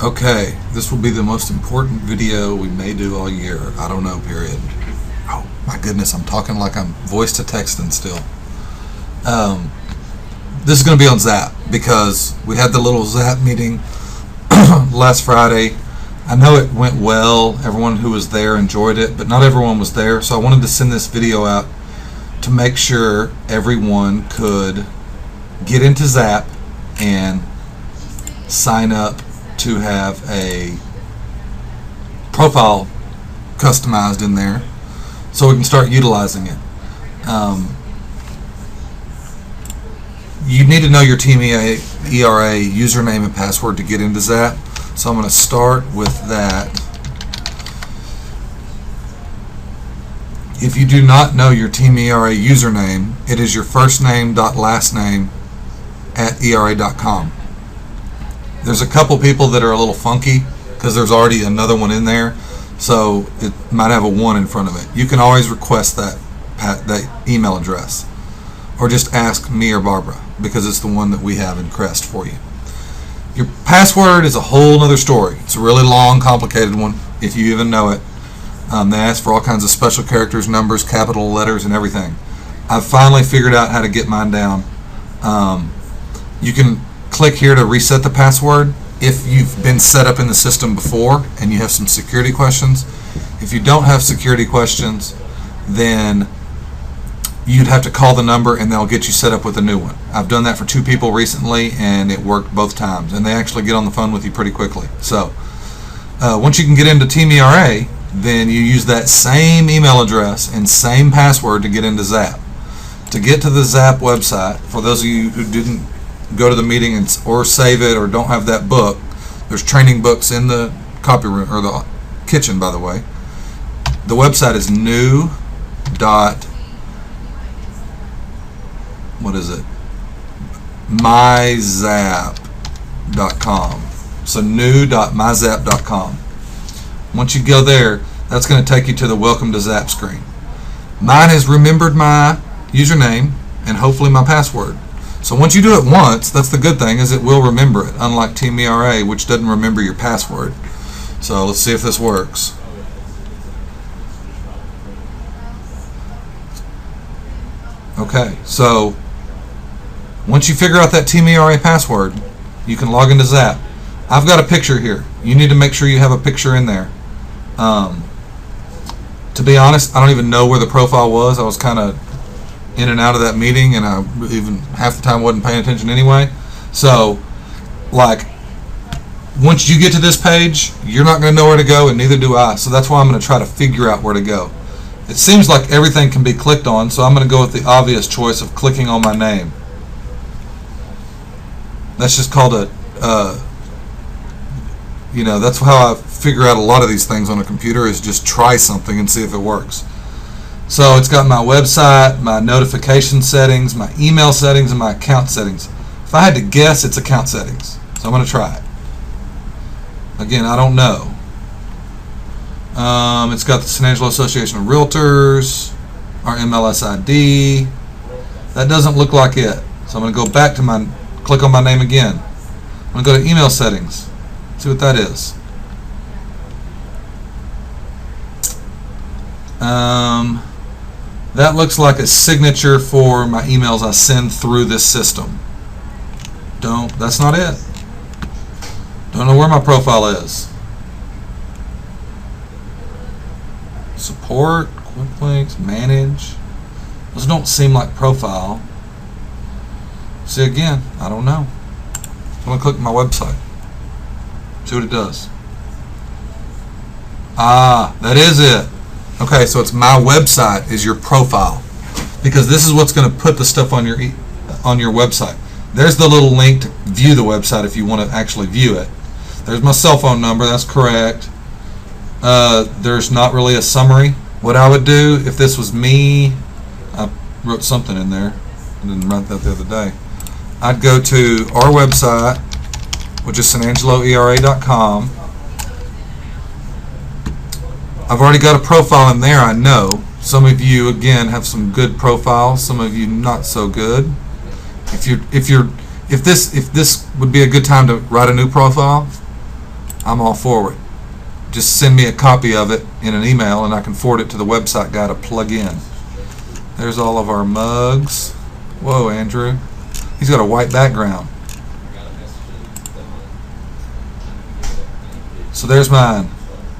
Okay, this will be the most important video we may do all year. I don't know, period. Oh, my goodness, I'm talking like I'm voice to texting still. This is going to be on ZAP because we had the little ZAP meeting last Friday. I know it went well. Everyone who was there enjoyed it, but not everyone was there. So I wanted to send this video out to make sure everyone could get into ZAP and sign up to have a profile customized in there so we can start utilizing it. You need to know your Team ERA username and password to get into ZAP. So I'm going to start with that. If you do not know your Team ERA username, it is your first name dot last name at era.com. There's a couple people that are a little funky because there's already another one in there, so it might have a 1 in front of it. You can always request that email address, or just ask me or Barbara because it's the one that we have in Crest for you. Your password is a whole other story. It's a really long, complicated one if you even know it. They ask for all kinds of special characters, numbers, capital letters, and everything. I've finally figured out how to get mine down. You can click here to reset the password if you've been set up in the system before and you have some security questions. If you don't have security questions, then you'd have to call the number and they'll get you set up with a new one. I've done that for 2 people recently and it worked both times, and they actually get on the phone with you pretty quickly. So once you can get into Team ERA, then you use that same email address and same password to get into ZAP. To get to the ZAP website, for those of you who didn't go to the meeting or save it or don't have that book, there's training books in the copy room or the kitchen, by the way. The website is myzap.com. So new.myzap.com. Once you go there, that's going to take you to the Welcome to ZAP screen. Mine has remembered my username and hopefully my password. So once you do it once, that's the good thing, is it will remember it, unlike Team ERA, which doesn't remember your password. So let's see if this works. Okay, so once you figure out that Team ERA password, you can log into ZAP. I've got a picture here. You need to make sure you have a picture in there. To be honest, I don't even know where the profile was. I was kind of in and out of that meeting, and I even half the time wasn't paying attention anyway. So, like, once you get to this page, you're not going to know where to go, and neither do I. So that's why I'm going to try to figure out where to go. It seems like everything can be clicked on, so I'm going to go with the obvious choice of clicking on my name. That's just called a, that's how I figure out a lot of these things on a computer, is just try something and see if it works. So it's got my website, my notification settings, my email settings, and my account settings. If I had to guess, it's account settings. So I'm going to try it. Again, I don't know. It's got the San Angelo Association of Realtors, our MLS ID. That doesn't look like it. So I'm going to go back to click on my name again. I'm going to go to email settings. See what that is. That looks like a signature for my emails I send through this system. That's not it. Don't know where my profile is. Support, quick links, manage. Those don't seem like profile. See, again, I don't know. I'm going to click my website. See what it does. Ah, that is it. Okay, so it's my website is your profile, because this is what's going to put the stuff on your website. There's the little link to view the website if you want to actually view it. There's my cell phone number. That's correct. There's not really a summary. What I would do if this was me, I wrote something in there. I didn't write that the other day. I'd go to our website, which is sanangeloera.com. I've already got a profile in there, I know. Some of you, again, have some good profiles. Some of you not so good. If this would be a good time to write a new profile, I'm all for it. Just send me a copy of it in an email and I can forward it to the website guy to plug in. There's all of our mugs. Whoa, Andrew. He's got a white background. So there's mine.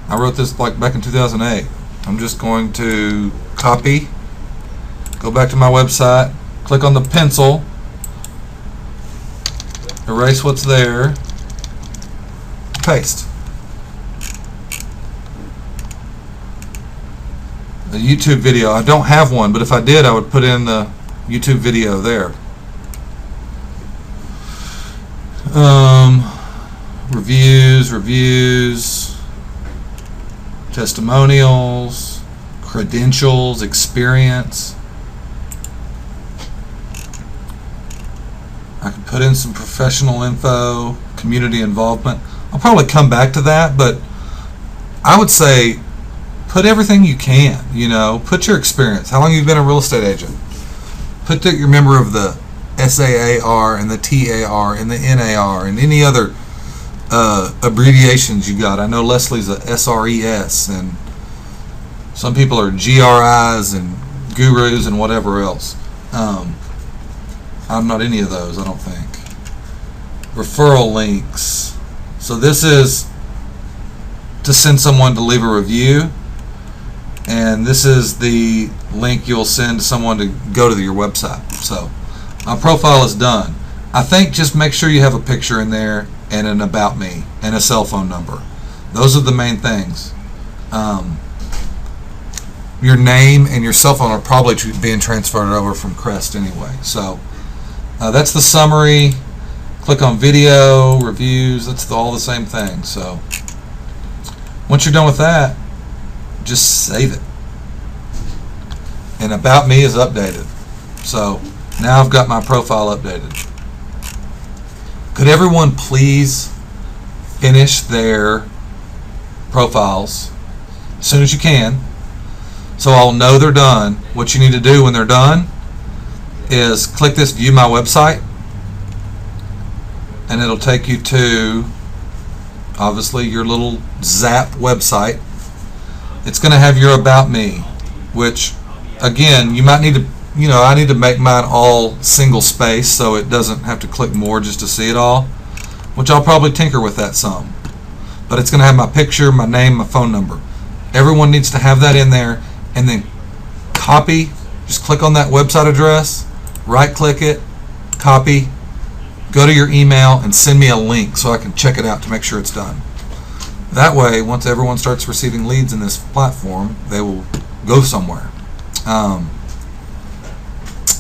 I wrote this like back in 2008. I'm just going to copy, go back to my website, click on the pencil, erase what's there, paste. The YouTube video, I don't have one, but if I did, I would put in the YouTube video there. Reviews, testimonials, credentials, experience. I can put in some professional info, community involvement. I'll probably come back to that, but I would say put everything you can, put your experience. How long you've been a real estate agent. Put that you're a member of the SAAR and the TAR and the NAR and any other abbreviations you got. I know Leslie's a SRES and some people are GRIs and gurus and whatever else. I'm not any of those, I don't think. Referral links. So this is to send someone to leave a review, and this is the link you'll send to someone to go to your website. So my profile is done. I think just make sure you have a picture in there and an about me and a cell phone number. Those are the main things. Your name and your cell phone are probably being transferred over from Crest anyway. So that's the summary. Click on video, reviews, that's all the same thing. So once you're done with that, just save it. And about me is updated. So now I've got my profile updated. Could everyone please finish their profiles as soon as you can, so I'll know they're done. What you need to do when they're done is click this view my website, and it'll take you to obviously your little ZAP website. It's going to have your about me, which again you might need to, I need to make mine all single space so it doesn't have to click more just to see it all, which I'll probably tinker with that some. But it's going to have my picture, my name, my phone number. Everyone needs to have that in there, and then copy, just click on that website address, right click it, copy, go to your email and send me a link so I can check it out to make sure it's done. That way, once everyone starts receiving leads in this platform, they will go somewhere.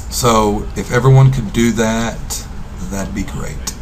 So if everyone could do that, that'd be great.